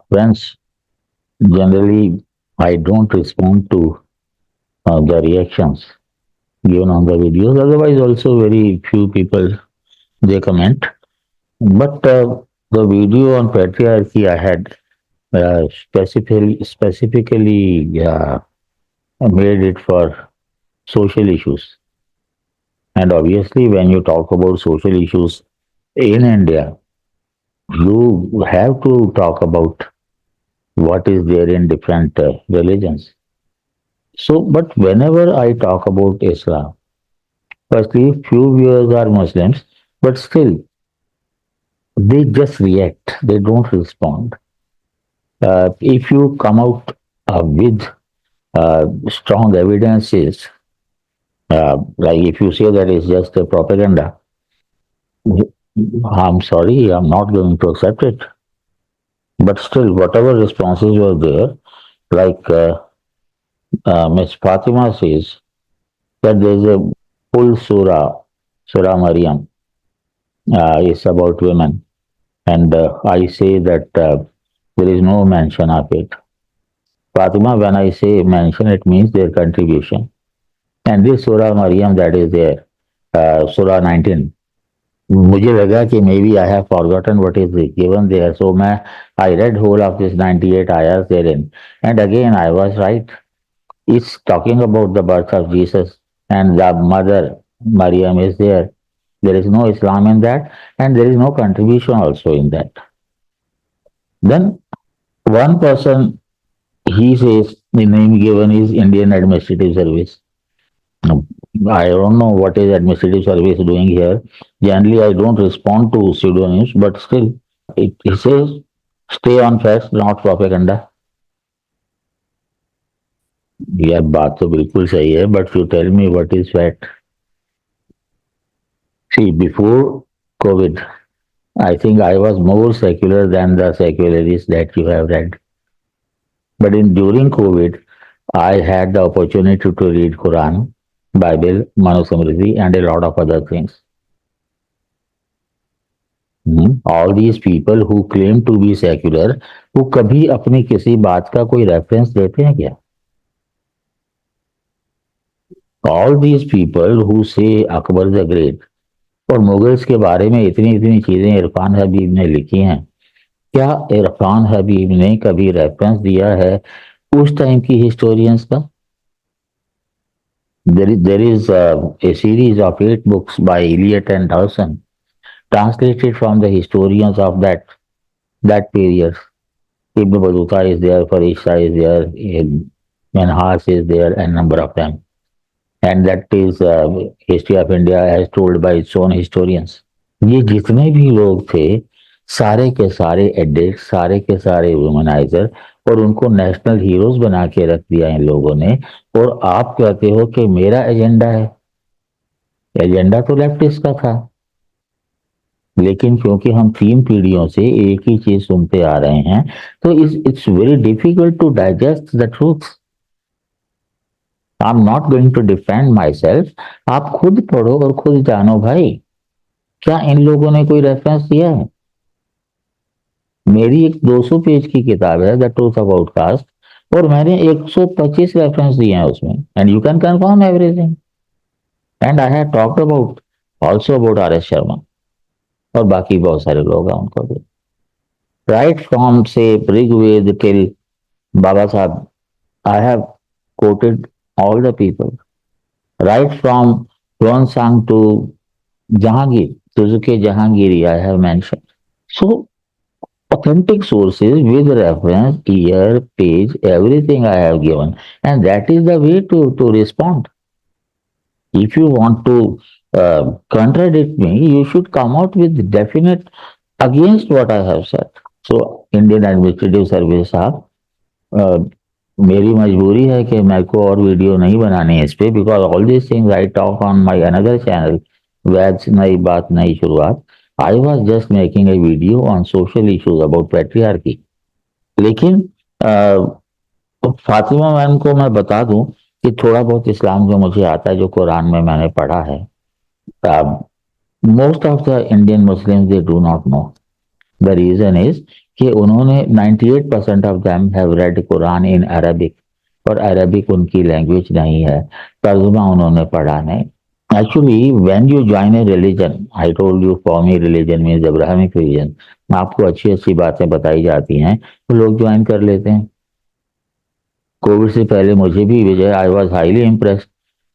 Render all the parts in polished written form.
Friends, generally I don't respond to the reactions given on the videos. Otherwise, also very few people they comment. But the video on patriarchy I had specifically made it for social issues. And obviously, when you talk about social issues in India, you have to talk about what is there in different religions. So, but whenever I talk about Islam, firstly, few viewers are Muslims, but still they just react. They don't respond. If you come out with strong evidences, like if you say that it's just a propaganda, I'm sorry, I'm not going to accept it. But still, whatever responses were there, like Ms. Fatima says, that there's a full surah, Surah Maryam, is about women. And I say that there is no mention of it. Fatima, when I say mention, it means their contribution. And this Surah Maryam that is there, Surah 19, मुझे लगा कि maybe I have forgotten what is given there. So I read whole of this 98 ayahs therein. And again, I was right. It's talking about the birth of Jesus and the mother, Maryam, is there. There is no Islam in that, and there is no contribution also in that. Then one person, he says the name given is Indian Administrative Service. Now, I don't know what is Administrative Service doing here. Generally, I don't respond to pseudonyms, but still, it says stay on facts, not propaganda. यार बात तो बिल्कुल सही है, but you tell me what is fact. See, before COVID, I think I was more secular than the secularists that you have read. But in during COVID, I had the opportunity to read Quran, Bible, Manusamriti, and a lot of other things. All these people who claim to be secular, वो कभी अपनी किसी बात का कोई reference देते हैं क्या? All these people who say Akbar the great और मुगल्स के बारे में इतनी इतनी चीजें इरफान हबीब ने लिखी हैं, क्या इरफान हबीब ने कभी रेफरेंस दिया है उस टाइम की हिस्टोरियंस का? There is a series of 8 books by Eliot and Dawson, translated from the historians of that period. Ibn Battuta is there, Farisha is there, Manhas is there, and number of them. And that is history of India as told by its own historians. ये जितने भी लोग थे, सारे के सारे addict, सारे के सारे वुमनाइजर, और उनको नेशनल हीरोज बना के रख दिया इन लोगों ने। और आप कहते हो कि मेरा एजेंडा है। एजेंडा तो लेफ्टिस्ट का था, लेकिन क्योंकि हम 3 पीढ़ियों से एक ही चीज सुनते आ रहे हैं, तो it's very difficult to digest the truth. I am not going to defend myself. आप खुद पढ़ो और खुद जानो भाई, क्या इन लोगों ने कोई रेफरेंस दिया है? मेरी एक 200 पेज की किताब है, द ट्रूथ अबाउट कास्ट, और मैंने 125 रेफरेंस दिए हैं उसमें, and you can confirm everything. And I have talked about also about R S Sharma और बाकी बहुत सारे लोग हैं उनको भी, राइट फ्रॉम से ऋग्वेद टिल बाबा साहब, I have quoted all the people, right from Yuan to Jahangir, Suzuki Jahangiri, I have mentioned. So, authentic sources with reference, year, page, everything I have given, and that is the way to respond. If you want to contradict me, you should come out with definite against what I have said. So, Indian Administrative Service साहब, मेरी मजबूरी है कि मेरे को और video नहीं बनानी है इस पे, because all this things I talk on my another channel, वैज नई बात नई शुरुआत। I was just making a video on social issues about patriarchy. लेकिन फातिमा मैम को मैं बता दूं कि थोड़ा बहुत इस्लाम जो मुझे आता है, जो कुरान में मैंने पढ़ा है, most of the Indian Muslims they do not know. The reason is कि उन्होंने 98% of them have read Quran in Arabic, और अरबिक उनकी लैंग्वेज नहीं है, तर्जुमा उन्होंने पढ़ा नहीं। Actually when you join a religion, I told you for me religion means Abrahamic religion, आपको अच्छी अच्छी बातें बताई जाती हैं तो लोग ज्वाइन कर लेते हैं। कोविड से पहले मुझे भी विजय, आई वॉज हाईली इम्प्रेस्ड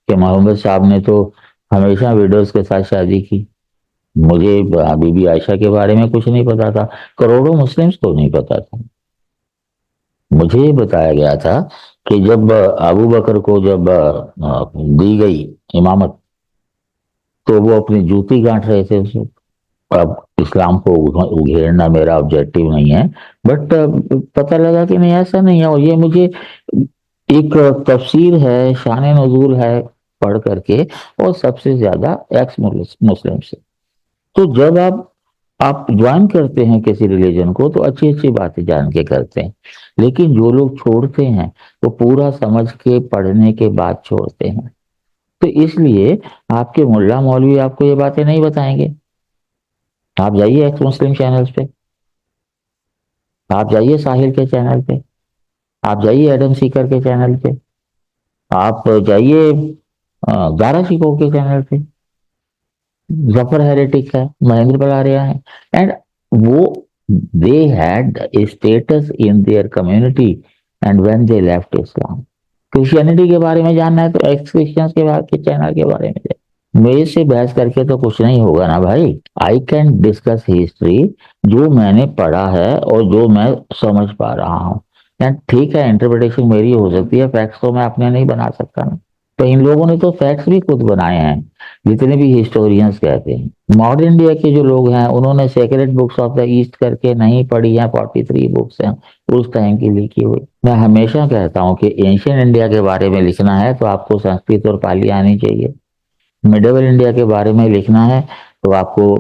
कि मोहम्मद साहब ने तो हमेशा विडोज के साथ शादी की। मुझे बीबी आयशा के बारे में कुछ नहीं पता था, करोड़ों मुस्लिम्स को नहीं पता था। मुझे ये बताया गया था कि जब अबू बकर को जब दी गई इमामत, तो वो अपनी जूती गांठ रहे थे उसे। अब इस्लाम को उघेड़ना मेरा ऑब्जेक्टिव नहीं है, बट पता लगा कि नहीं ऐसा नहीं है, और ये मुझे एक तफसीर है, शान नज़ूल है पढ़ करके, और सबसे ज्यादा एक्स मुस्लिम से। तो जब आप ज्वाइन करते हैं किसी रिलीजन को तो अच्छी अच्छी बातें जान के करते हैं, लेकिन जो लोग छोड़ते हैं तो पूरा समझ के पढ़ने के बाद छोड़ते हैं। तो इसलिए आपके मुल्ला मौलवी आपको ये बातें नहीं बताएंगे। आप जाइए एक्स मुस्लिम चैनल्स पे, आप जाइए साहिल के चैनल पे, आप जाइए एडम सीकर के चैनल पे, आप जाइए गारा शिकोह के चैनल पे, जफर हेरेटिक है, महेंद्र बलारिया है, एंड वो they had status in their community and when they left Islam. Christianity के बारे में जानना है तो एक्स क्रिश्चियंस के चैनल के बारे में मेरे से बहस करके तो कुछ नहीं होगा ना भाई। आई कैन डिस्कस हिस्ट्री, जो मैंने पढ़ा है और जो मैं समझ पा रहा हूँ। ठीक है, इंटरप्रिटेशन मेरी हो सकती है, फैक्ट्स तो मैं अपने नहीं बना सकता ना। तो इन लोगों ने तो फैक्ट्स भी खुद बनाए हैं, जितने भी हिस्टोरियंस कहते हैं। मॉडर्न इंडिया के जो लोग हैं उन्होंने sacred books of the east करके नहीं पढ़ी है, 43 बुक्स हैं उस टाइम की लिखी हुई। मैं हमेशा कहता हूँ कि एंशियंट इंडिया के बारे में लिखना है तो आपको संस्कृत और पाली आनी चाहिए। मिडेवल इंडिया के बारे में लिखना है तो आपको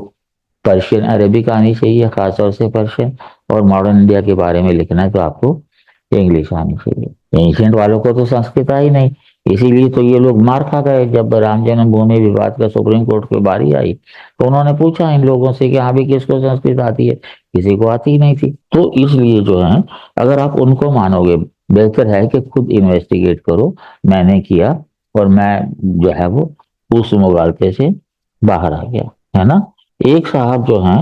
पर्शियन अरेबिक आनी चाहिए, खासतौर से पर्शियन। और मॉडर्न इंडिया के बारे में लिखना है तो आपको इंग्लिश आनी चाहिए। एंशियंट वालों को तो संस्कृत आई नहीं, इसीलिए तो ये लोग मार खा गए। जब राम जन्मभूमि विवाद का सुप्रीम कोर्ट की बारी आई तो उन्होंने पूछा इन लोगों से कि हाँ भी किसको संस्कृत आती है, किसी को आती ही नहीं थी। तो इसलिए जो है, अगर आप उनको मानोगे, बेहतर है कि खुद इन्वेस्टिगेट करो। मैंने किया और मैं जो है वो उस मुगालते से बाहर आ गया, है ना। एक साहब जो हैं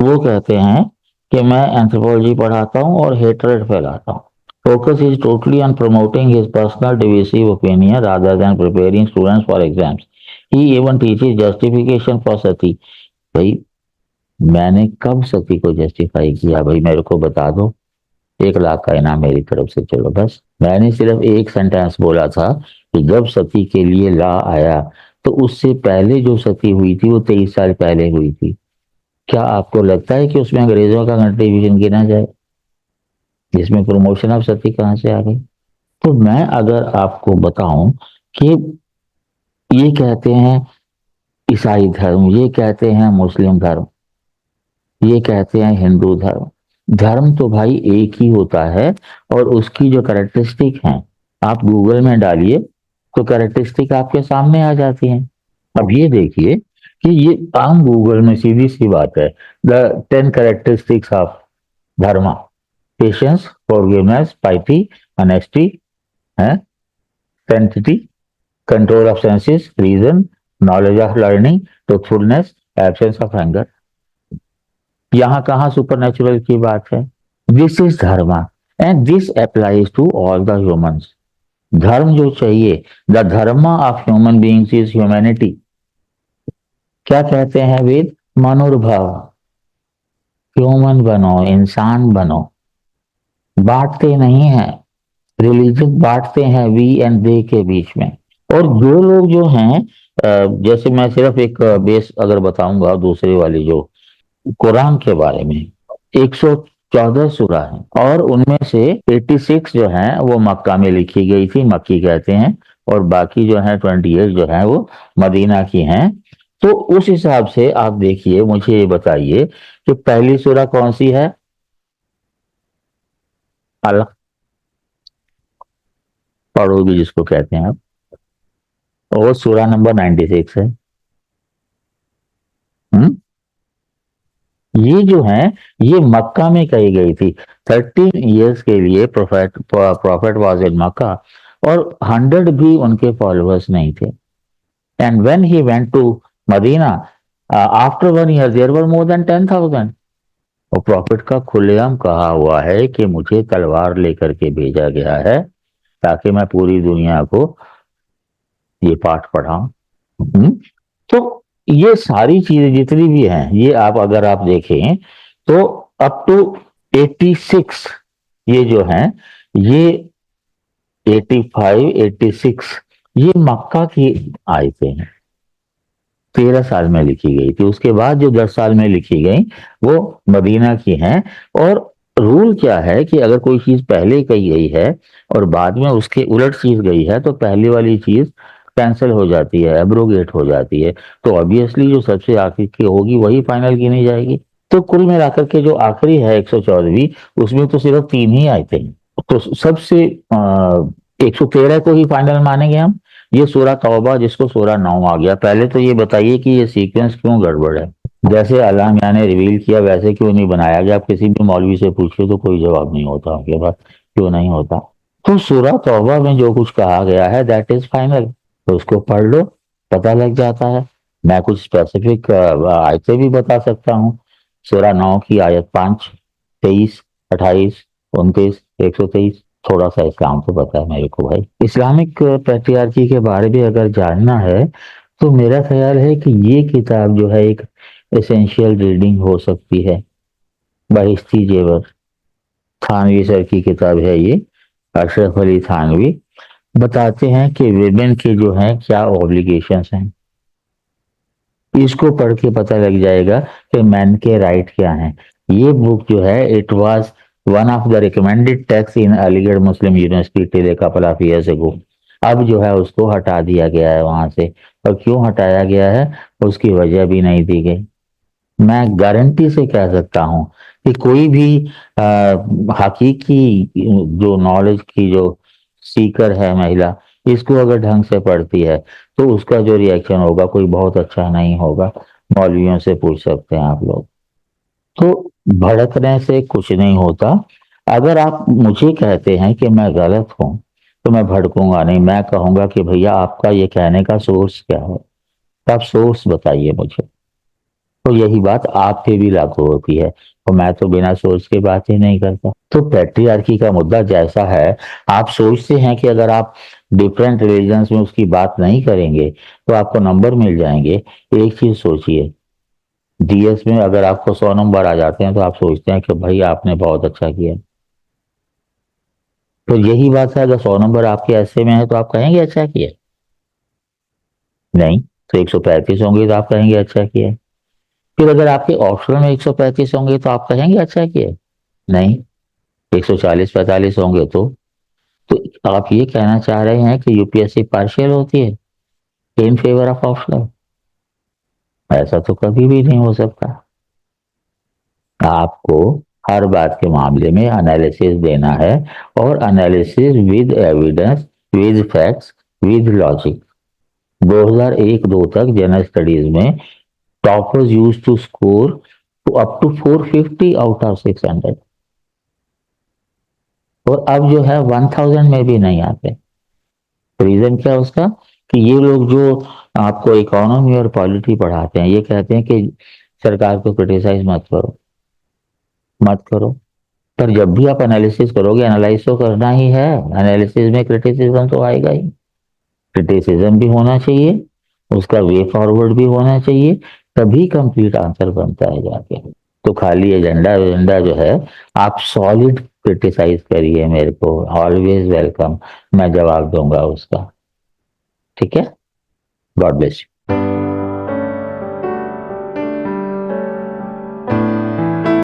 वो कहते हैं कि मैं एंथ्रोपोलॉजी पढ़ाता हूँ और हेट्रेड फैलाता हूँ। Focus is totally on promoting his personal divisive opinion rather than preparing students for exams. He even teaches justification for सती। भाई मैंने कब सती को जस्टिफाई किया भाई, मेरे को बता दो। 1 लाख का इनाम मेरी तरफ से, चलो बस। मैंने सिर्फ एक सेंटेंस बोला था कि जब सती के लिए लॉ आया तो उससे पहले जो सती हुई थी वो 23 साल पहले हुई थी। क्या आपको लगता है कि उसमें अंग्रेजों का कंट्रीब्यूशन गिना जाए? जिसमें प्रमोशन ऑफ सती कहाँ से आ गई? तो मैं अगर आपको बताऊं कि ये कहते हैं ईसाई धर्म, ये कहते हैं मुस्लिम धर्म, ये कहते हैं हिंदू धर्म, धर्म तो भाई एक ही होता है। और उसकी जो कैरेक्टरिस्टिक है, आप गूगल में डालिए तो कैरेक्टरिस्टिक आपके सामने आ जाती हैं। अब ये देखिए कि ये आम गूगल में सीधी सी बात है, the 10 characteristics of dharma: patience, forgiveness, piety, honesty, है, sanctity, control of senses, reason, knowledge of learning, truthfulness, absence of anger. यहाँ कहाँ सुपर की बात है? This is dharma and this applies to all the humans. धर्म जो चाहिए, the dharma of human beings is humanity. क्या कहते हैं वेद? मनुर्भव, ह्यूमन बनो, इंसान बनो। बांटते नहीं है, रिलीजन बांटते हैं वी एंड दे के बीच में। और जो लोग जो हैं, जैसे मैं सिर्फ एक बेस अगर बताऊंगा दूसरी वाली जो कुरान के बारे में, 114 सूरा है और उनमें से 86 जो है वो मक्का में लिखी गई थी, मक्की कहते हैं, और बाकी जो है 28 जो है वो मदीना की हैं। तो उस हिसाब से आप देखिए, मुझे ये बताइए कि पहली सूरा कौन सी है? अल पढ़ोगी जिसको कहते हैं आप, और सूरा नंबर 96 है। हम्म ये जो है ये मक्का में कही गई थी। 13 ईयर्स के लिए प्रॉफिट वॉज इन मक्का, और 100 भी उनके फॉलोअर्स नहीं थे। And when he went to Medina after 1 year there were more than 10,000। और प्रॉफिट का खुलेआम कहा हुआ है कि मुझे तलवार लेकर के भेजा गया है ताकि मैं पूरी दुनिया को ये पाठ पढ़ाऊं। हम्म? तो ये सारी चीजें जितनी भी हैं, ये आप अगर आप देखें तो अप टू 86, ये जो है ये 85 86 ये मक्का की आयतें हैं, 13 साल में लिखी गई थी। उसके बाद जो 10 साल में लिखी गई वो मदीना की हैं। और रूल क्या है कि अगर कोई चीज पहले कही गई है और बाद में उसके उलट चीज गई है तो पहली वाली चीज कैंसिल हो जाती है, एब्रोगेट हो जाती है। तो ऑब्वियसली जो सबसे आखिर की होगी वही फाइनल गिनी जाएगी। तो कुल मिलाकर के जो आखिरी है 114वीं, उसमें तो सिर्फ 3 ही आयते हैं। तो सबसे 113 को ही फाइनल मानेंगे हम। ये सूरह तौबा जिसको सूरह 9 आ गया। पहले तो ये बताइए कि ये सीक्वेंस क्यों गड़बड़ है। जैसे अल्लाह मियां ने रिवील किया वैसे क्यों नहीं बनाया गया। आप किसी भी मौलवी से पूछिए तो कोई जवाब नहीं होता उनके पास, क्यों नहीं होता। तो सूरह तौबा में जो कुछ कहा गया है दैट इज फाइनल, तो उसको पढ़ लो, पता लग जाता है। मैं कुछ स्पेसिफिक आयतें भी बता सकता हूँ। सूरह 9 की आयत 5, 23, 28, 29, 123। थोड़ा सा इस्लाम तो पता है मेरे को भाई। इस्लामिक पैट्रियार्की के बारे में अगर जानना है तो मेरा ख्याल है कि ये किताब जो है एक एसेंशियल रीडिंग हो सकती है। बहिश्ती जेवर, थानवी सर की किताब है ये, अशरफ अली थानवी। बताते हैं कि विमेन के जो हैं क्या ऑब्लिगेशंस हैं। इसको पढ़ के पता लग जाएगा कि मैन के राइट क्या हैं। ये बुक जो है it was one of the recommended text in Aligarh Muslim university till a couple of years ago. अब जो है उसको हटा दिया गया है वहां से। और क्यों हटाया गया है उसकी वजह भी नहीं दी गई। मैं गारंटी से कह सकता हूं कि कोई भी हकीकी जो नॉलेज की जो सीकर है महिला, इसको अगर ढंग से पढ़ती है तो उसका जो रिएक्शन होगा कोई बहुत अच्छा नहीं होगा। मौलवियों से पूछ सकते हैं आप लोग। तो भड़कने से कुछ नहीं होता। अगर आप मुझे कहते हैं कि मैं गलत हूं तो मैं भड़कूंगा नहीं। मैं कहूंगा कि भैया आपका ये कहने का सोर्स क्या है, आप सोर्स बताइए मुझे। तो यही बात आप पे भी लागू होती है। और मैं तो बिना सोच के बात ही नहीं करता। तो पैट्रियार्की का मुद्दा जैसा है, आप सोचते हैं कि अगर आप डिफरेंट रिलीजन्स में उसकी बात नहीं करेंगे तो आपको नंबर मिल जाएंगे। एक चीज सोचिए, डीएस में अगर आपको 100 नंबर आ जाते हैं तो आप सोचते हैं कि भाई आपने बहुत अच्छा किया। तो यही बात है, अगर 100 नंबर आपके ऐसे में है तो आप कहेंगे अच्छा किया? नहीं। तो 135 होंगे तो आप कहेंगे अच्छा किया। फिर अगर आपके ऑप्शन में 135 होंगे तो आप कहेंगे अच्छा किया? नहीं। 140 45 होंगे तो आप ये कहना चाह रहे हैं कि यूपीएससी पार्शियल होती है इन फेवर ऑफ ऑप्शनल? ऐसा तो कभी भी नहीं हो सकता। आपको हर बात के मामले में एनालिसिस देना है, और analysis with evidence, with facts, with logic. 2001-2 तक जनरल स्टडीज में toppers use to score up to 450 out of 600, और अब जो है 1000 में भी नहीं आते। रीजन क्या है उसका? कि ये लोग जो आपको इकोनॉमी और पॉलिटी पढ़ाते हैं ये कहते हैं कि सरकार को क्रिटिसाइज मत करो, मत करो। पर जब भी आप एनालिसिस करोगे, एनालाइज तो करना ही है, एनालिसिस में क्रिटिसिज्म तो आएगा ही। क्रिटिसिज्म भी होना चाहिए, उसका वे फॉरवर्ड भी होना चाहिए, तभी कंप्लीट आंसर बनता है जाके। तो खाली एजेंडा एजेंडा जो है, आप सॉलिड क्रिटिसाइज करिए मेरे को, ऑलवेज वेलकम। मैं जवाब दूंगा उसका। ठीक है। God bless you.